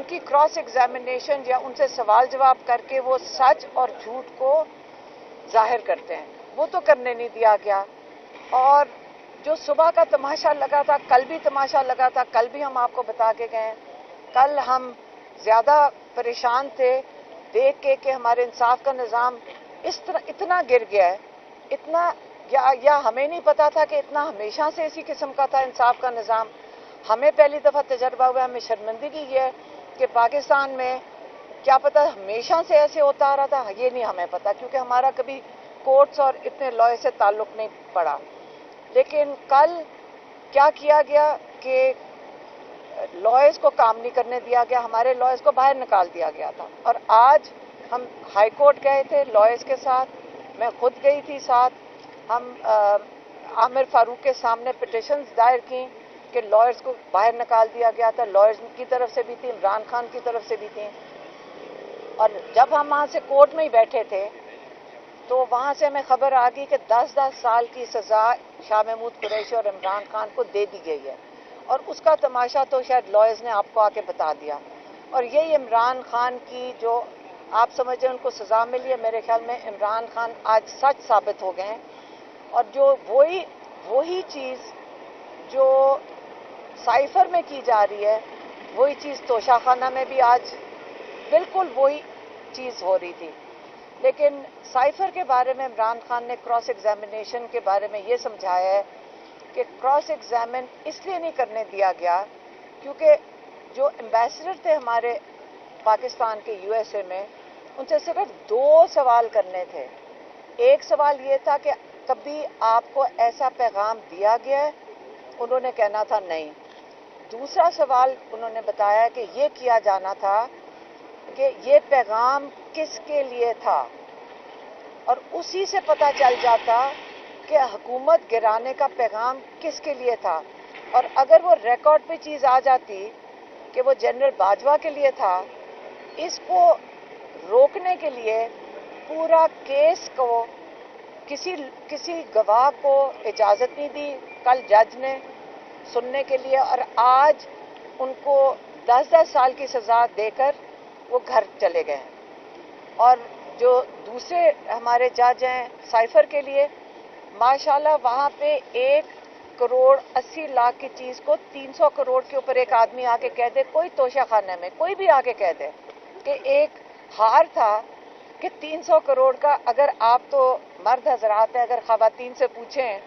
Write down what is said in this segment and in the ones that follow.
की cross examination या उनसे सवाल जवाब करके वो सच और झूठ को जाहिर करते हैं, वो तो करने नहीं दिया गया। और जो सुबह का तमाशा लगा था, कल भी तमाशा लगा था, कल भी हम आपको बता के गए। कल हम ज़्यादा परेशान थे देख के कि हमारे इंसाफ का निज़ाम इस तरह इतना गिर गया है, इतना या हमें नहीं पता था कि इतना हमेशा से इसी किस्म का था इंसाफ का निज़ाम। हमें पहली दफ़ा तजर्बा हुआ, हमें शर्मिंदगी ये है कि पाकिस्तान में क्या पता हमेशा से ऐसे होता आ रहा था, ये नहीं हमें पता, क्योंकि हमारा कभी कोर्ट्स और इतने लॉ से ताल्लुक़ नहीं पड़ा। लेकिन कल क्या किया गया कि लॉयर्स को काम नहीं करने दिया गया, हमारे लॉयर्स को बाहर निकाल दिया गया था। और आज हम हाई कोर्ट गए थे लॉयर्स के साथ, मैं खुद गई थी साथ। हम आमिर फारूक के सामने पिटिशंस दायर की कि लॉयर्स को बाहर निकाल दिया गया था, लॉयर्स की तरफ से भी थी, इमरान खान की तरफ से भी थी। और जब हम वहाँ से कोर्ट में ही बैठे थे तो वहाँ से हमें खबर आ गई कि 10-10 साल की सज़ा शाह महमूद कुरैशी और इमरान खान को दे दी गई है। और उसका तमाशा तो शायद लॉयर्स ने आपको आके बता दिया। और यही इमरान खान की जो आप समझे उनको सज़ा मिली है, मेरे ख्याल में इमरान खान आज सच साबित हो गए हैं। और जो वही चीज़ जो साइफर में की जा रही है, वही चीज़ तोशाखाना में भी आज बिल्कुल वही चीज़ हो रही थी। लेकिन साइफर के बारे में इमरान खान ने क्रॉस एग्जामिनेशन के बारे में ये समझाया है कि क्रॉस एग्जामिन इसलिए नहीं करने दिया गया क्योंकि जो एम्बेसडर थे हमारे पाकिस्तान के यूएसए में, उनसे सिर्फ 2 सवाल करने थे। एक सवाल ये था कि कभी आपको ऐसा पैगाम दिया गया है, उन्होंने कहना था नहीं। दूसरा सवाल उन्होंने बताया कि ये किया जाना था कि ये पैगाम किसके लिए था, और उसी से पता चल जाता कि हुकूमत गिराने का पैगाम किसके लिए था। और अगर वो रिकॉर्ड पे चीज़ आ जाती कि वो जनरल बाजवा के लिए था, इसको रोकने के लिए पूरा केस को किसी गवाह को इजाज़त नहीं दी कल जज ने सुनने के लिए, और आज उनको 10-10 साल की सज़ा देकर वो घर चले गए हैं। और जो दूसरे हमारे जज हैं साइफर के लिए, माशाल्लाह वहाँ पे 1 करोड़ 80 लाख की चीज़ को 300 करोड़ के ऊपर एक आदमी आके कह दे, कोई तोशाखाने में कोई भी आके कह दे कि एक हार था कि 300 करोड़ का। अगर आप तो मर्द हजरात हैं, अगर ख़वातीन से पूछें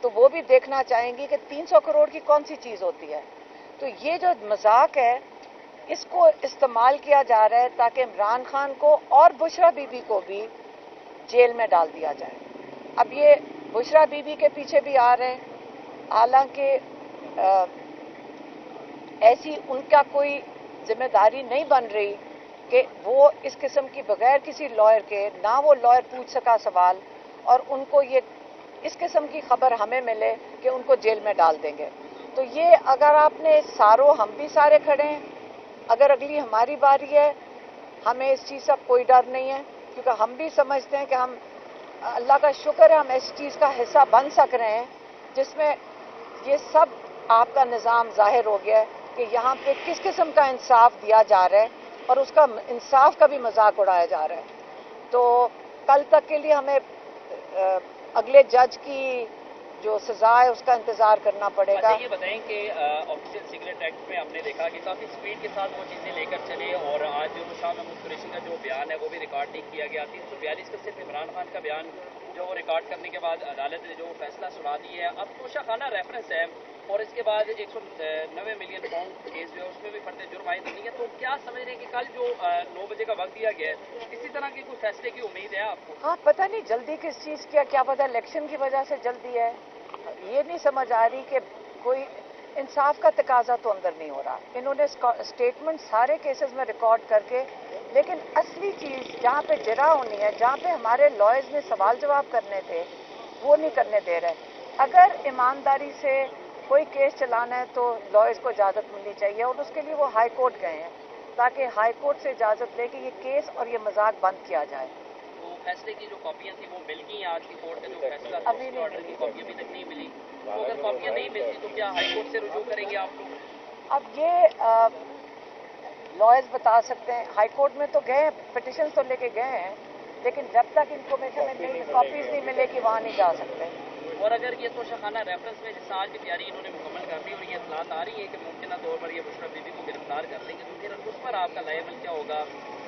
तो वो भी देखना चाहेंगी कि 300 करोड़ की कौन सी चीज़ होती है। तो ये जो मजाक है इसको इस्तेमाल किया जा रहा है ताकि इमरान खान को और बुशरा बीबी को भी जेल में डाल दिया जाए। अब ये बुशरा बीबी के पीछे भी आ रहे हैं, हालांकि ऐसी उनका कोई जिम्मेदारी नहीं बन रही कि वो इस किस्म की बगैर किसी लॉयर के, ना वो लॉयर पूछ सका सवाल, और उनको ये इस किस्म की खबर हमें मिले कि उनको जेल में डाल देंगे। तो ये अगर आपने हम भी सारे खड़े हैं, अगर अगली हमारी बारी है, हमें इस चीज़ का कोई डर नहीं है, क्योंकि हम भी समझते हैं कि हम, अल्लाह का शुक्र है, हम इस चीज़ का हिस्सा बन सक रहे हैं जिसमें ये सब आपका निज़ाम जाहिर हो गया है कि यहाँ पे किस किस्म का इंसाफ दिया जा रहा है और उसका इंसाफ का भी मजाक उड़ाया जा रहा है। तो कल तक के लिए हमें अगले जज की जो सजा है उसका इंतजार करना पड़ेगा। अच्छा, ये बताएं कि ऑफिशियल सिगरेट एक्ट में हमने देखा कि काफ़ी स्पीड के साथ वो चीज़ें लेकर चले, और आज जो शाह महमूद कुरैशी का जो बयान है वो भी रिकॉर्ड नहीं किया गया। 342 का सिर्फ इमरान खान का बयान जो रिकॉर्ड करने के बाद अदालत ने जो फैसला सुना दिया है। अब तोशाखाना रेफरेंस है और इसके बाद 190 मिलियन पाउंड केस जो है उसमें भी फर्द जुर्म आयद नहीं है। तो क्या समझ रहे हैं कि कल जो 9 बजे का वक्त दिया गया है, इसी तरह की कोई फैसले की उम्मीद है आपको? हाँ, पता नहीं जल्दी किस चीज़ की, क्या पता इलेक्शन की वजह से जल्दी है, ये नहीं समझ आ रही कि कोई इंसाफ का तकाजा तो अंदर नहीं हो रहा। इन्होंने स्टेटमेंट सारे केसेस में रिकॉर्ड करके, लेकिन असली चीज़ जहाँ पे जरा होनी है, जहाँ पे हमारे लॉयर्स ने सवाल जवाब करने थे, वो नहीं करने दे रहे। अगर ईमानदारी से कोई केस चलाना है तो लॉयर्स को इजाज़त मिलनी चाहिए, और उसके लिए वो हाई कोर्ट गए हैं ताकि हाई कोर्ट से इजाज़त ले कि ये केस और ये मजाक बंद किया जाए। तो फैसले की जो कॉपियाँ थी वो मिल गई आज की कोर्ट का जो फैसला था, अभी ऑर्डर की कॉपी अभी तक नहीं मिली। तो अगर कॉपियाँ नहीं मिलती तो क्या हाई कोर्ट से रुजू करेंगे आप लोग? अब ये लॉयर्स बता सकते हैं। हाई कोर्ट में तो गए, पिटिशन तो लेके गए हैं, लेकिन जब तक इनको कॉपीज नहीं मिलेगी वहाँ नहीं जा सकते। और अगर ये तोशाखाना रेफरेंस में जिस आज की तैयारी इन्होंने मुकम्मल कर दी और ये इतलात आ रही है कि मुमकिन तौर पर ये बुशरा बीबी को गिरफ्तार कर लेंगे, तो फिर उस पर आपका लायबल क्या होगा?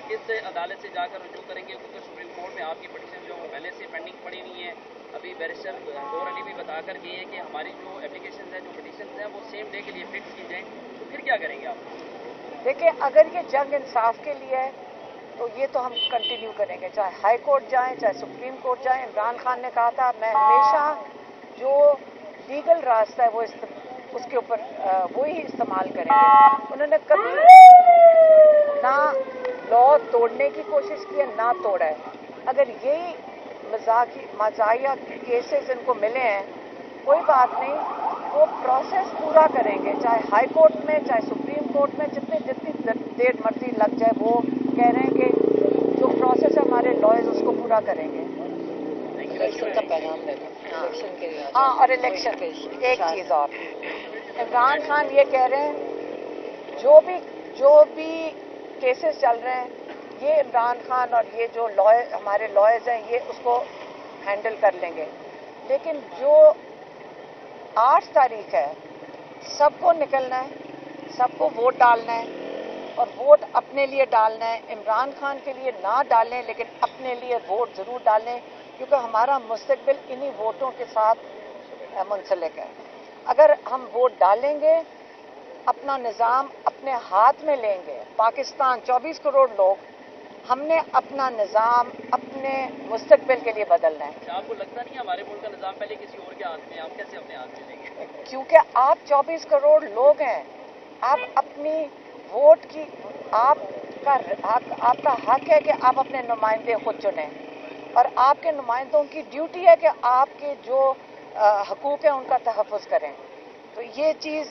किस अदालत से जाकर रुजू करेंगे? क्योंकि सुप्रीम कोर्ट में आपकी पिटिशन जो है पहले से पेंडिंग पड़ी हुई है। अभी बैरिस्टर गौर अली भी बता कर गए हैं कि हमारी जो एप्लीकेशन है, जो पिटिशन है, वो सेम डे के लिए फिक्स की जाए। तो फिर क्या करेंगे आप? देखिए, अगर ये जंग इंसाफ के लिए है तो ये तो हम कंटिन्यू करेंगे, चाहे हाई कोर्ट जाएं, चाहे सुप्रीम कोर्ट जाएं। इमरान खान ने कहा था मैं हमेशा जो लीगल रास्ता है वो उसके ऊपर वो ही इस्तेमाल करेंगे। उन्होंने कभी ना लॉ तोड़ने की कोशिश की है ना तोड़ा है। अगर यही मजाहिया केसेस इनको मिले हैं, कोई बात नहीं, वो प्रोसेस पूरा करेंगे, चाहे हाई कोर्ट में चाहे सुप्रीम कोर्ट में, जितनी देर मर्जी लग जाए। वो कह रहे हैं कि जो प्रोसेस है हमारे लॉयर्स उसको पूरा करेंगे। इलेक्शन का पैगाम देना, इलेक्शन के लिए। हाँ, और इलेक्शन एक चीज़ और, इमरान खान ये कह रहे हैं जो भी केसेस चल रहे हैं ये इमरान खान और ये जो हमारे लॉयर्स हैं ये उसको हैंडल कर लेंगे। लेकिन जो 8 तारीख है सबको निकलना है, सबको वोट डालना है, और वोट अपने लिए डालना है। इमरान खान के लिए ना डालें, लेकिन अपने लिए वोट ज़रूर डालें, क्योंकि हमारा मुस्तकबिल इन्हीं वोटों के साथ मुंसलिक है। अगर हम वोट डालेंगे, अपना निज़ाम अपने हाथ में लेंगे, पाकिस्तान 24 करोड़ लोग, हमने अपना निज़ाम अपने मुस्तकबिल के लिए बदलना है। आपको लगता नहीं हमारे मुल्क का निज़ाम पहले किसी और के हाथ में, आप कैसे अपने हाथ में लेंगे? क्योंकि आप 24 करोड़ लोग हैं, आप अपनी वोट की आपका हक है कि आप अपने नुमाइंदे खुद चुनें, और आपके नुमाइंदों की ड्यूटी है कि आपके जो हकूक़ हैं उनका तहफ़्फ़ुज़ करें। तो ये चीज़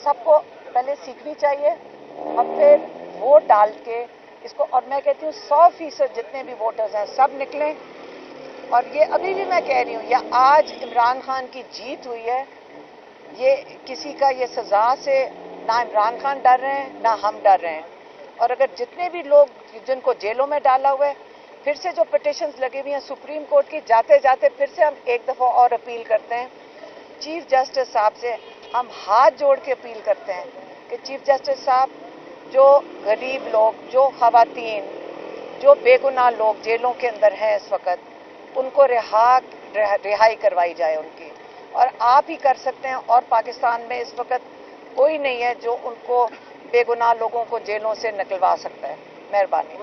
सबको पहले सीखनी चाहिए, और फिर वोट डाल के इसको, और मैं कहती हूँ 100% जितने भी वोटर्स हैं सब निकलें। और ये अभी भी मैं कह रही हूँ, या आज इमरान खान की जीत हुई है, ये किसी का ये सज़ा से ना इमरान खान डर रहे हैं ना हम डर रहे हैं। और अगर जितने भी लोग जिनको जेलों में डाला हुआ है, फिर से जो पिटिशन्स लगी हुई हैं सुप्रीम कोर्ट की, जाते जाते फिर से हम एक दफ़ा और अपील करते हैं चीफ जस्टिस साहब से, हम हाथ जोड़ के अपील करते हैं कि चीफ जस्टिस साहब, जो गरीब लोग, जो ख़वातीन, जो बेगुनाह लोग जेलों के अंदर हैं इस वक्त, उनको रिहाई करवाई जाए उनकी, और आप ही कर सकते हैं। और पाकिस्तान में इस वक्त कोई नहीं है जो उनको बेगुनाह लोगों को जेलों से निकलवा सकता है। मेहरबानी।